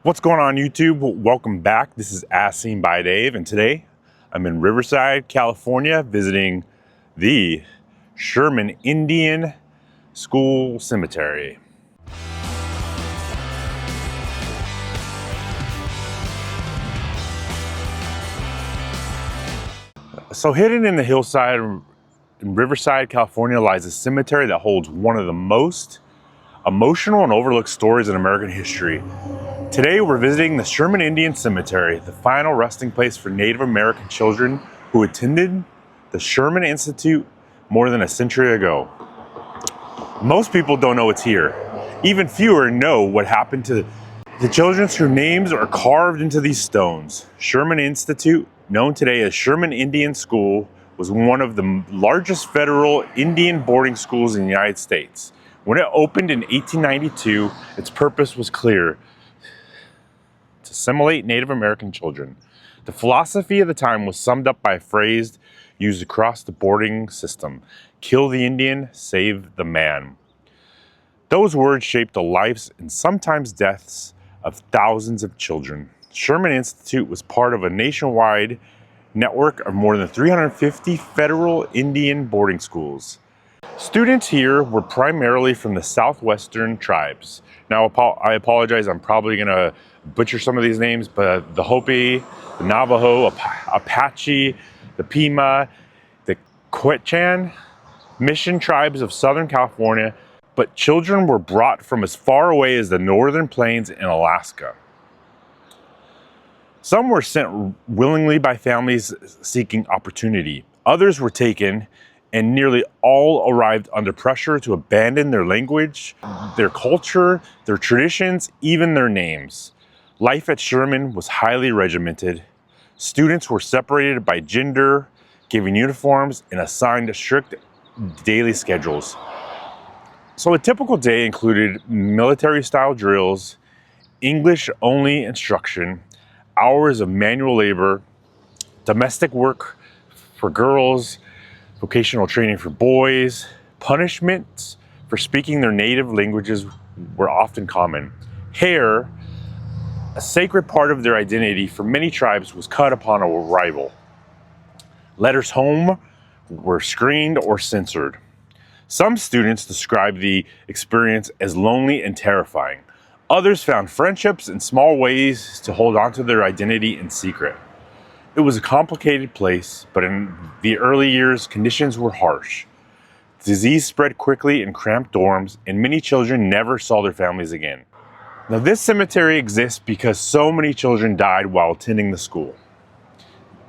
What's going on YouTube? Welcome back. This is As Seen by Dave, and today I'm in Riverside, California, visiting the Sherman Indian School Cemetery. So hidden in the hillside in Riverside, California lies a cemetery that holds one of the most emotional and overlooked stories in American history. Today we're visiting the Sherman Indian Cemetery, the final resting place for Native American children who attended the Sherman Institute more than a century ago. Most people don't know it's here. Even fewer know what happened to the children whose names are carved into these stones. Sherman Institute, known today as Sherman Indian School, was one of the largest federal Indian boarding schools in the United States. When it opened in 1892, its purpose was clear: to assimilate Native American children. The philosophy of the time was summed up by a phrase used across the boarding system: kill the Indian, save the man. Those words shaped the lives and sometimes deaths of thousands of children. Sherman Institute was part of a nationwide network of more than 350 federal Indian boarding schools. Students here were primarily from the southwestern tribes. Now, I apologize, I'm probably gonna butcher some of these names, but the Hopi, the Navajo, Apache, the Pima, the Quechan, Mission tribes of Southern California, but children were brought from as far away as the Northern Plains and Alaska. Some were sent willingly by families seeking opportunity. Others were taken, and nearly all arrived under pressure to abandon their language, their culture, their traditions, even their names. Life at Sherman was highly regimented. Students were separated by gender, given uniforms, and assigned strict daily schedules. So a typical day included military-style drills, English-only instruction, hours of manual labor, domestic work for girls, vocational training for boys. Punishments for speaking their native languages were often common. Hair, a sacred part of their identity for many tribes, was cut upon arrival. Letters home were screened or censored. Some students described the experience as lonely and terrifying. Others found friendships in small ways to hold on to their identity in secret. It was a complicated place, but in the early years, conditions were harsh. Disease spread quickly in cramped dorms, and many children never saw their families again. Now, this cemetery exists because so many children died while attending the school.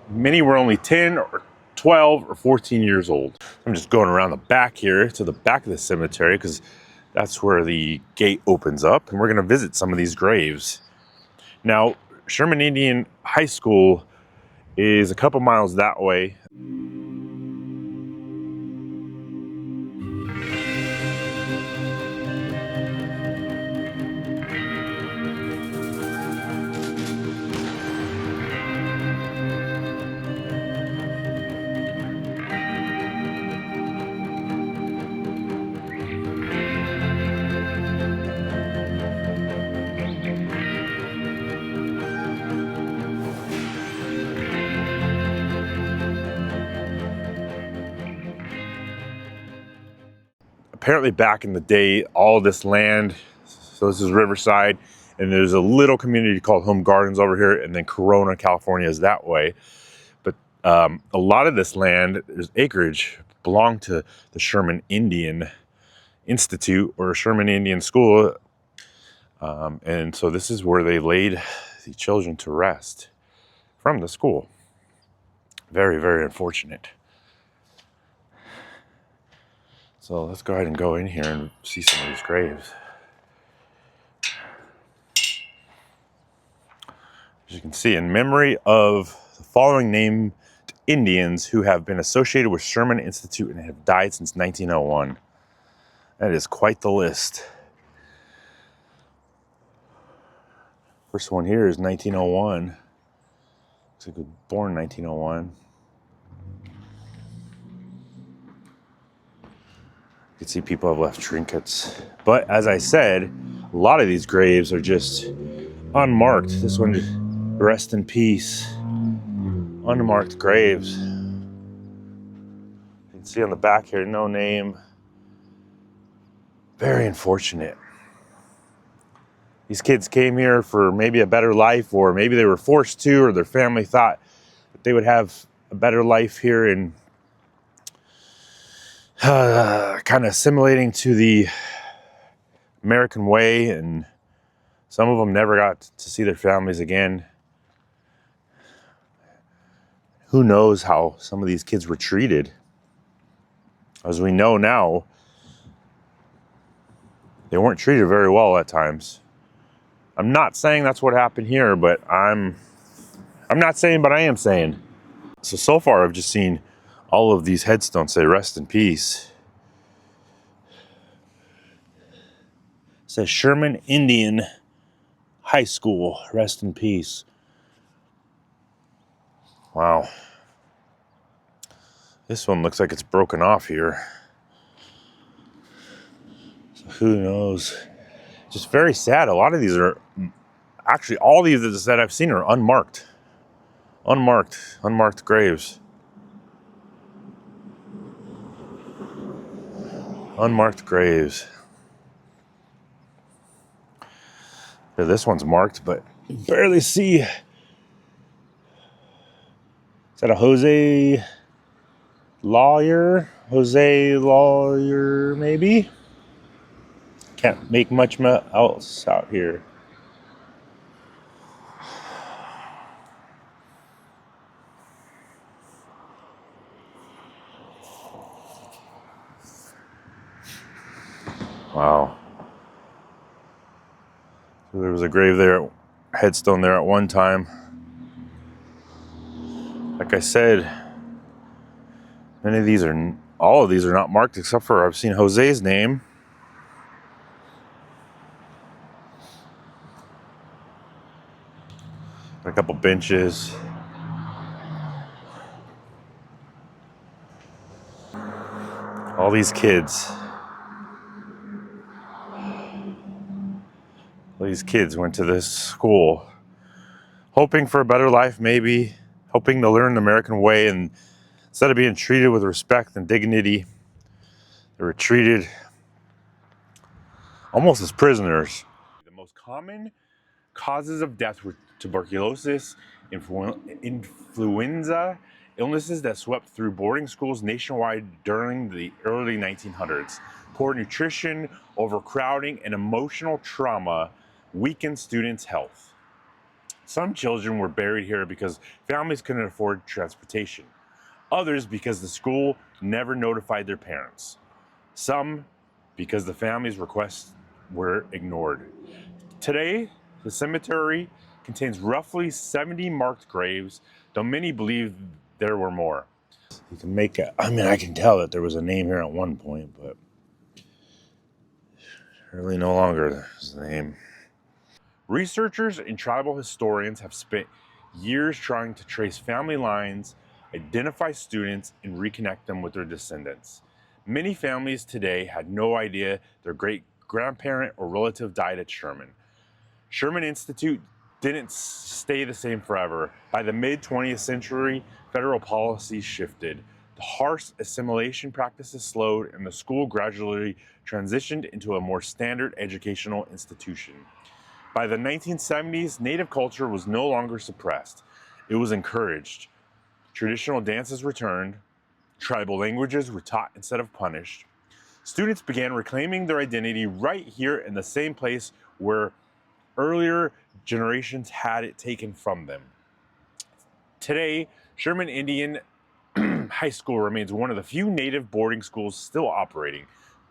Many were only 10 or 12 or 14 years old. I'm just going around the back here to the back of the cemetery because that's where the gate opens up, and we're going to visit some of these graves. Now, Sherman Indian High School is a couple miles that way. Apparently back in the day, all this land, so this is Riverside, and there's a little community called Home Gardens over here, and then Corona, California is that way. But a lot of this land, there's acreage, belonged to the Sherman Indian Institute or Sherman Indian School. And so this is where they laid the children to rest from the school. Very, very unfortunate. So let's go ahead and go in here and see some of these graves. As you can see, in memory of the following named Indians who have been associated with Sherman Institute and have died since 1901. That is quite the list. First one here is 1901. Looks like he was born 1901. You can see people have left trinkets. But as I said, a lot of these graves are just unmarked. This one, rest in peace. Unmarked graves. You can see on the back here, no name. Very unfortunate. These kids came here for maybe a better life, or maybe they were forced to, or their family thought that they would have a better life here, and kind of assimilating to the American way, and some of them never got to see their families again. Who knows how some of these kids were treated? As we know now, they weren't treated very well at times. I'm not saying that's what happened here, but I'm not saying, but I am saying. So far I've just seen all of these headstones say rest in peace. It says Sherman Indian High School, rest in peace. Wow. This one looks like it's broken off here. So who knows? Just very sad. A lot of these are, actually all these that I've seen are unmarked. Unmarked graves. Unmarked graves. Yeah, this one's marked, but you barely see. Is that a Jose Lawyer, maybe? Can't make much else out here. Wow. So there was a grave there, headstone there at one time. Like I said, all of these are not marked except for I've seen Jose's name. A couple benches. All these kids. All these kids went to this school hoping for a better life, maybe, hoping to learn the American way, and instead of being treated with respect and dignity, they were treated almost as prisoners. The most common causes of death were tuberculosis, influenza, illnesses that swept through boarding schools nationwide during the early 1900s. Poor nutrition, overcrowding, and emotional trauma weakened students' health. Some children were buried here because families couldn't afford transportation. Others because the school never notified their parents. Some because the family's requests were ignored. Today, the cemetery contains roughly 70 marked graves, though many believe there were more. You can make I can tell that there was a name here at one point, but really no longer is the name. Researchers and tribal historians have spent years trying to trace family lines, identify students, and reconnect them with their descendants. Many families today had no idea their great-grandparent or relative died at Sherman. Sherman Institute didn't stay the same forever. By the mid-20th century, federal policies shifted. The harsh assimilation practices slowed, and the school gradually transitioned into a more standard educational institution. By the 1970s, Native culture was no longer suppressed. It was encouraged. Traditional dances returned. Tribal languages were taught instead of punished. Students began reclaiming their identity right here in the same place where earlier generations had it taken from them. Today, Sherman Indian High School remains one of the few Native boarding schools still operating,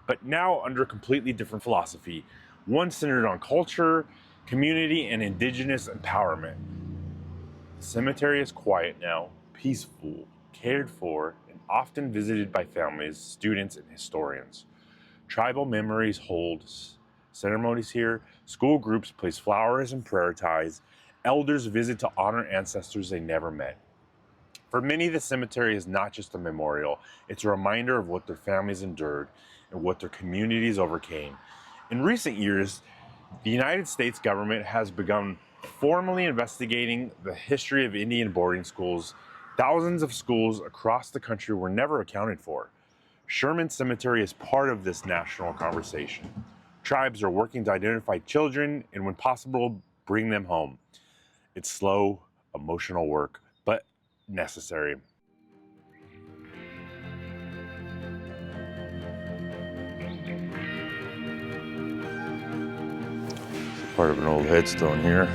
but now under a completely different philosophy, one centered on culture, community, and indigenous empowerment. The cemetery is quiet now, peaceful, cared for, and often visited by families, students, and historians. Tribal memories hold ceremonies here, school groups place flowers and prayer ties, elders visit to honor ancestors they never met. For many, the cemetery is not just a memorial, it's a reminder of what their families endured and what their communities overcame. In recent years, the United States government has begun formally investigating the history of Indian boarding schools. Thousands of schools across the country were never accounted for. Sherman Cemetery is part of this national conversation. Tribes are working to identify children and, when possible, bring them home. It's slow, emotional work, but necessary. Part of an old headstone here.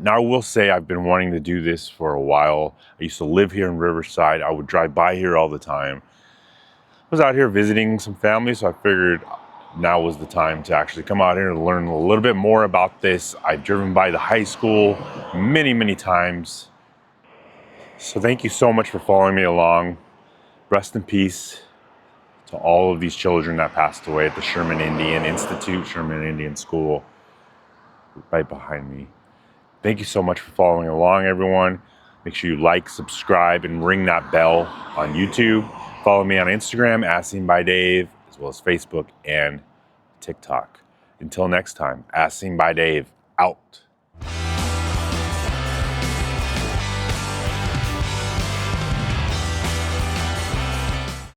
Now, I will say I've been wanting to do this for a while. I used to live here in Riverside. I would drive by here all the time. I was out here visiting some family, so I figured now was the time to actually come out here and learn a little bit more about this. I've driven by the high school many, many times. So thank you so much for following me along. Rest in peace to all of these children that passed away at the Sherman Indian Institute, Sherman Indian School, right behind me. Thank you so much for following along, everyone. Make sure you like, subscribe, and ring that bell on YouTube. Follow me on Instagram, As Seen by Dave, as well as Facebook and TikTok. Until next time, As Seen by Dave, out.